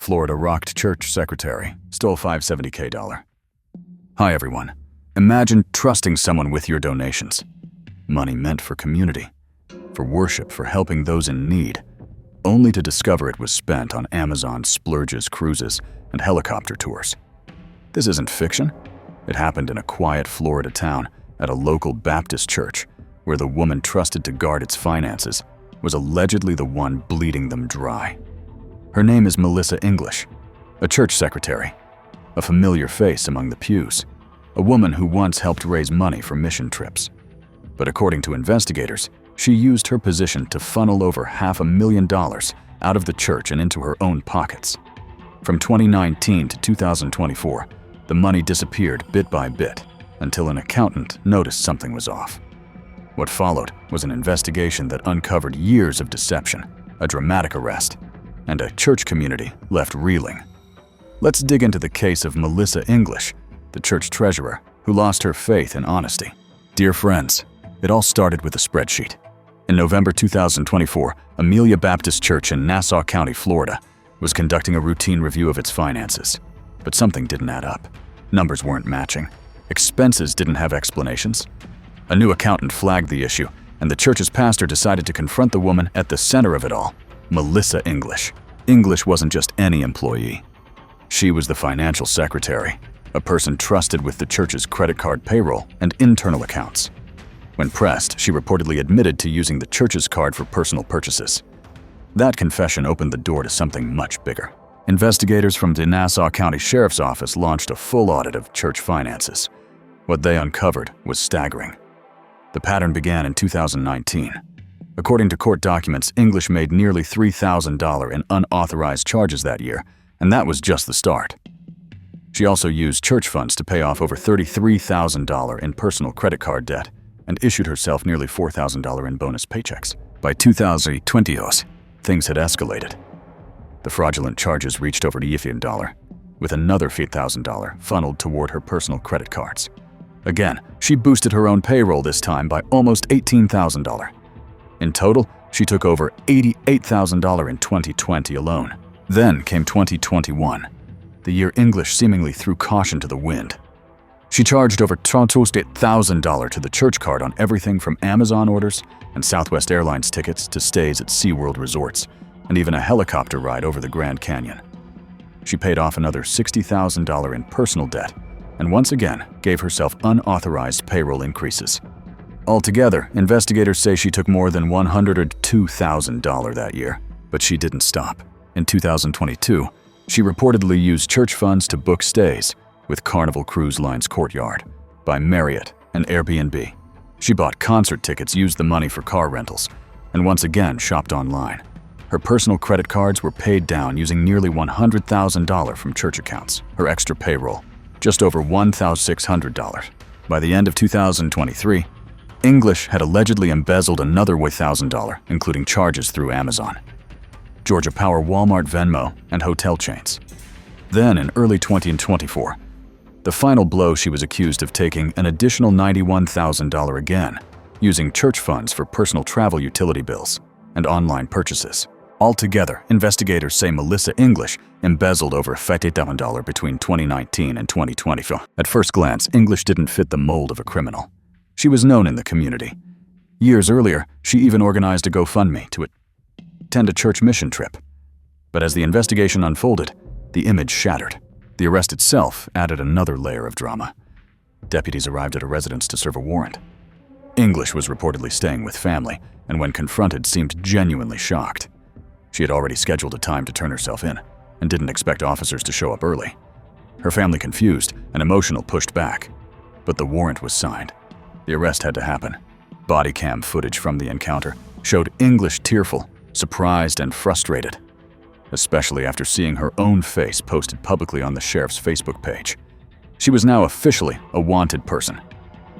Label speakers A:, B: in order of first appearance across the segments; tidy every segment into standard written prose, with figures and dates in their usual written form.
A: Florida rocked church secretary, stole $570K. Hi everyone. Imagine trusting someone with your donations. Money meant for community, for worship, for helping those in need, only to discover it was spent on Amazon splurges, cruises, and helicopter tours. This isn't fiction. It happened in a quiet Florida town at a local Baptist church where the woman trusted to guard its finances was allegedly the one bleeding them dry. Her name is Melissa English, a church secretary, a familiar face among the pews, a woman who once helped raise money for mission trips. But according to investigators, she used her position to funnel over $500,000 out of the church and into her own pockets. From 2019 to 2024, the money disappeared bit by bit until an accountant noticed something was off. What followed was an investigation that uncovered years of deception, a dramatic arrest, and a church community left reeling. Let's dig into the case of Melissa English, the church treasurer who lost her faith in honesty. Dear friends, it all started with a spreadsheet. In November 2024, Amelia Baptist Church in Nassau County, Florida, was conducting a routine review of its finances. But something didn't add up. Numbers weren't matching. Expenses didn't have explanations. A new accountant flagged the issue, and the church's pastor decided to confront the woman at the center of it all, Melissa English. English wasn't just any employee. She was the financial secretary, a person trusted with the church's credit card payroll and internal accounts. When pressed, she reportedly admitted to using the church's card for personal purchases. That confession opened the door to something much bigger. Investigators from the Nassau County Sheriff's Office launched a full audit of church finances. What they uncovered was staggering. The pattern began in 2019. According to court documents, English made nearly $3,000 in unauthorized charges that year, and that was just the start. She also used church funds to pay off over $33,000 in personal credit card debt and issued herself nearly $4,000 in bonus paychecks. By 2020, things had escalated. The fraudulent charges reached over $1,000, with another $8,000 funneled toward her personal credit cards. Again, she boosted her own payroll this time by almost $18,000. In total, she took over $88,000 in 2020 alone. Then came 2021, the year English seemingly threw caution to the wind. She charged over $38,000 to the church card on everything from Amazon orders and Southwest Airlines tickets to stays at SeaWorld resorts, and even a helicopter ride over the Grand Canyon. She paid off another $60,000 in personal debt, and once again gave herself unauthorized payroll increases. Altogether, investigators say she took more than $102,000 that year, but she didn't stop. In 2022, she reportedly used church funds to book stays with Carnival Cruise Line's Courtyard, by Marriott and Airbnb. She bought concert tickets, used the money for car rentals, and once again shopped online. Her personal credit cards were paid down using nearly $100,000 from church accounts. Her extra payroll, just over $1,600. By the end of 2023, English had allegedly embezzled another $1,000, including charges through Amazon, Georgia Power, Walmart, Venmo, and hotel chains. Then, in early 2024, the final blow, she was accused of taking an additional $91,000 again, using church funds for personal travel utility bills and online purchases. Altogether, investigators say Melissa English embezzled over $50,000 between 2019 and 2024. At first glance, English didn't fit the mold of a criminal. She was known in the community. Years earlier, she even organized a GoFundMe to attend a church mission trip. But as the investigation unfolded, the image shattered. The arrest itself added another layer of drama. Deputies arrived at a residence to serve a warrant. English was reportedly staying with family, and when confronted, seemed genuinely shocked. She had already scheduled a time to turn herself in, and didn't expect officers to show up early. Her family, confused and emotional, pushed back. But the warrant was signed. The arrest had to happen. Body cam footage from the encounter showed English tearful, surprised, and frustrated, especially after seeing her own face posted publicly on the sheriff's Facebook page. She was now officially a wanted person.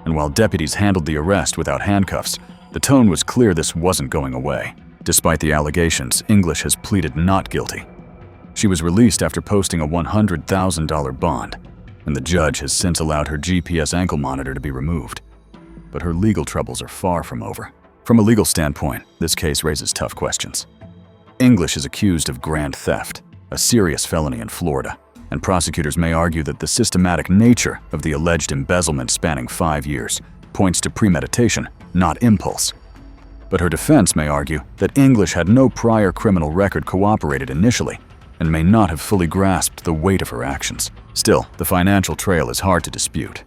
A: And while deputies handled the arrest without handcuffs, the tone was clear this wasn't going away. Despite the allegations, English has pleaded not guilty. She was released after posting a $100,000 bond, and the judge has since allowed her GPS ankle monitor to be removed. But her legal troubles are far from over. From a legal standpoint, this case raises tough questions. English is accused of grand theft, a serious felony in Florida, and prosecutors may argue that the systematic nature of the alleged embezzlement spanning 5 years points to premeditation, not impulse. But her defense may argue that English had no prior criminal record, cooperated initially, and may not have fully grasped the weight of her actions. Still, the financial trail is hard to dispute.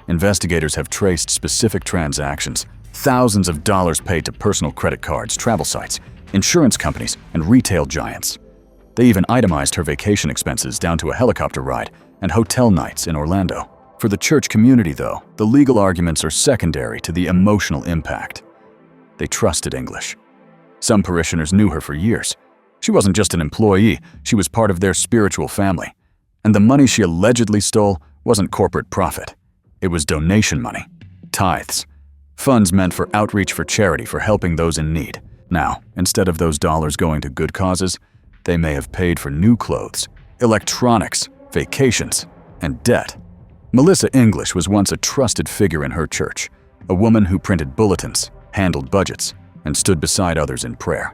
A: Investigators have traced specific transactions, thousands of dollars paid to personal credit cards, travel sites, insurance companies, and retail giants. They even itemized her vacation expenses down to a helicopter ride and hotel nights in Orlando. For the church community, though, the legal arguments are secondary to the emotional impact. They trusted English. Some parishioners knew her for years. She wasn't just an employee, she was part of their spiritual family. And the money she allegedly stole wasn't corporate profit. It was donation money, tithes, funds meant for outreach, for charity, for helping those in need. Now, instead of those dollars going to good causes, they may have paid for new clothes, electronics, vacations, and debt. Melissa English was once a trusted figure in her church, a woman who printed bulletins, handled budgets, and stood beside others in prayer.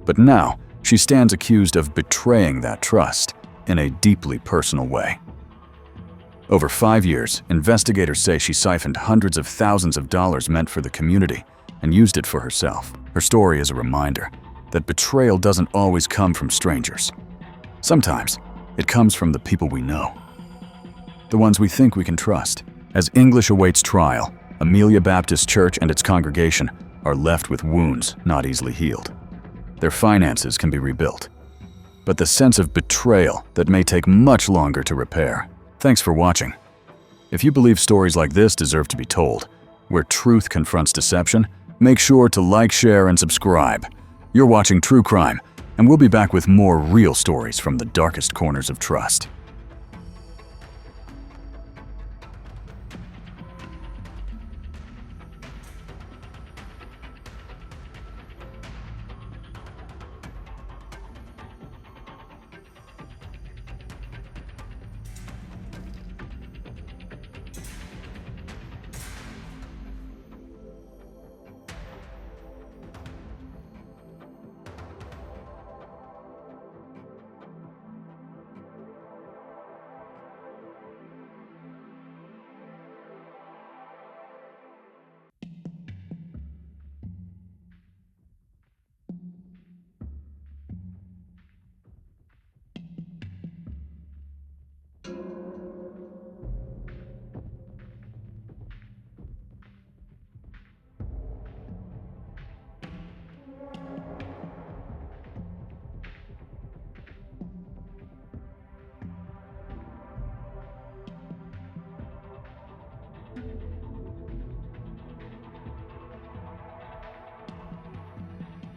A: But now, she stands accused of betraying that trust in a deeply personal way. Over 5 years, investigators say she siphoned hundreds of thousands of dollars meant for the community and used it for herself. Her story is a reminder that betrayal doesn't always come from strangers. Sometimes, it comes from the people we know, the ones we think we can trust. As English awaits trial, Amelia Baptist Church and its congregation are left with wounds not easily healed. Their finances can be rebuilt, but the sense of betrayal that may take much longer to repair. Thanks for watching. If you believe stories like this deserve to be told, where truth confronts deception, make sure to like, share, and subscribe. You're watching True Crime, and we'll be back with more real stories from the darkest corners of trust.